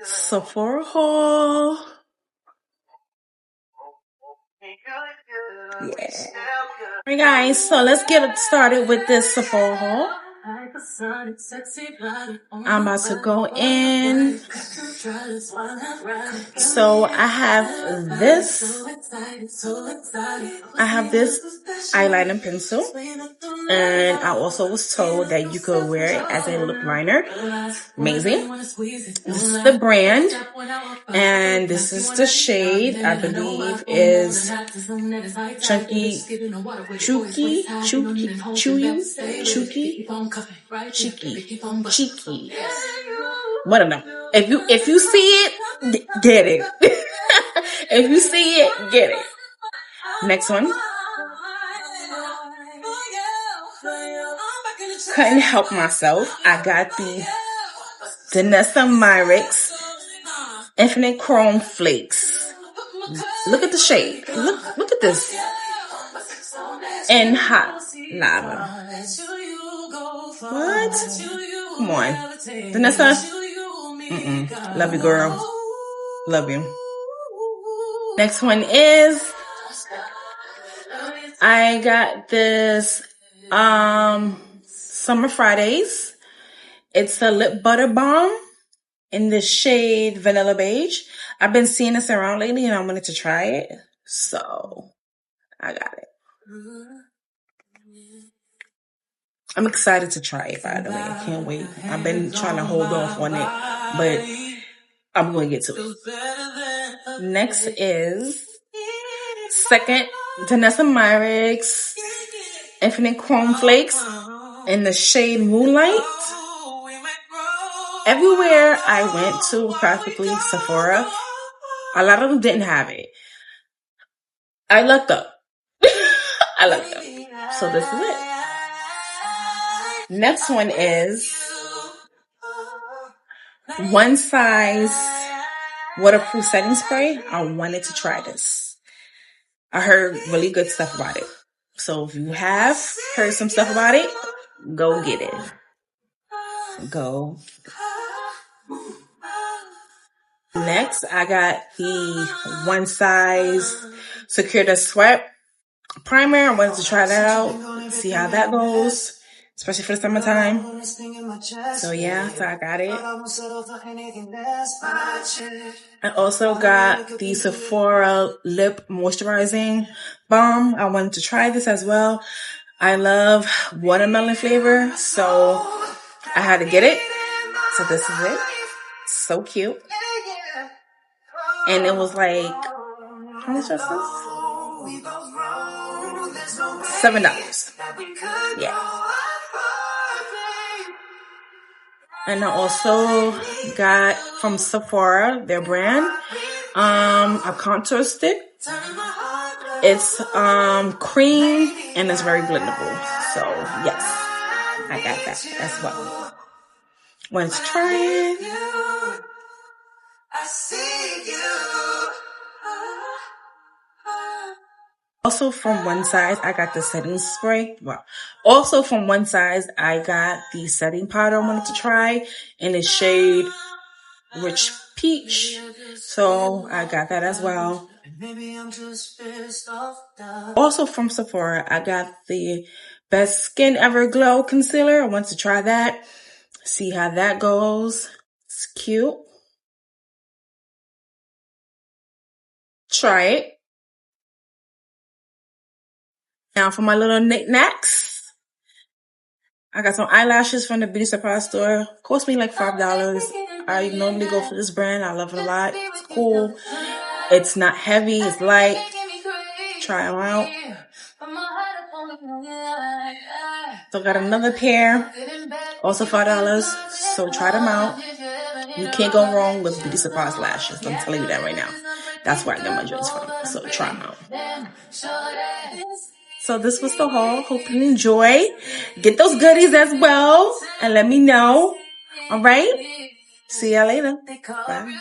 Sephora haul. Yeah. Alright guys, so let's get started with this Sephora haul. I'm about to go in. So I have this eyeliner pencil, and I also was told that you could wear it as a lip liner. Amazing. This is the brand, and this is the shade. I believe is cheeky. What I know. If you see it, get it. If you see it, get it. Next one. Couldn't help myself. I got the Vanessa Myricks Infinite Chrome Flakes. Look at the shade. Look at this. And hot lava. What? Come on. Vanessa? Love you, girl. Love you. Next one is I got this Summer Fridays. It's a lip butter balm in the shade Vanilla Beige. I've been seeing this around lately and I wanted to try it. So I got it. I'm excited to try it, by the way. I can't wait. I've been trying to hold off on it, but I'm going to get to it. Next is second Vanessa Myricks Infinite Chrome Flakes in the shade Moonlight. Everywhere I went to, practically Sephora, a lot of them didn't have it. I looked up. So this is it. Next one is One Size waterproof setting spray. I wanted to try this. I heard really good stuff about it. So if you have heard some stuff about it, go get it. Go. Next, I got the One Size Secure the Sweat primer. I wanted to try that out, see how that goes, especially for the summertime. So yeah, so I got it. I also got the Sephora Lip Moisturizing Balm. I wanted to try this as well. I love watermelon flavor, so I had to get it. So this is it. So cute. And it was like, how much was this? $7. Yeah. And I also got from Sephora, their brand, a contour stick. It's cream and it's very blendable. So yes, I got that as well. Wanted to try it. Also from One Size, I got the setting spray. Well, also from One Size, I got the setting powder I wanted to try in the shade Rich Peach. So I got that as well. Also from Sephora, I got the Best Skin Ever Glow Concealer. I want to try that. See how that goes. It's cute. Try it. Now for my little knickknacks, I got some eyelashes from the beauty supply store. Cost me like $5. I normally go for this brand. I love it a lot. It's cool. It's not heavy. It's light. Try them out. So I got another pair. Also $5. So try them out. You can't go wrong with beauty supplies lashes. I'm telling you that right now. That's where I get my joints from. So try them out. So this was the haul. Hope you enjoy. Get those goodies as well. And let me know. All right? See y'all later. Bye.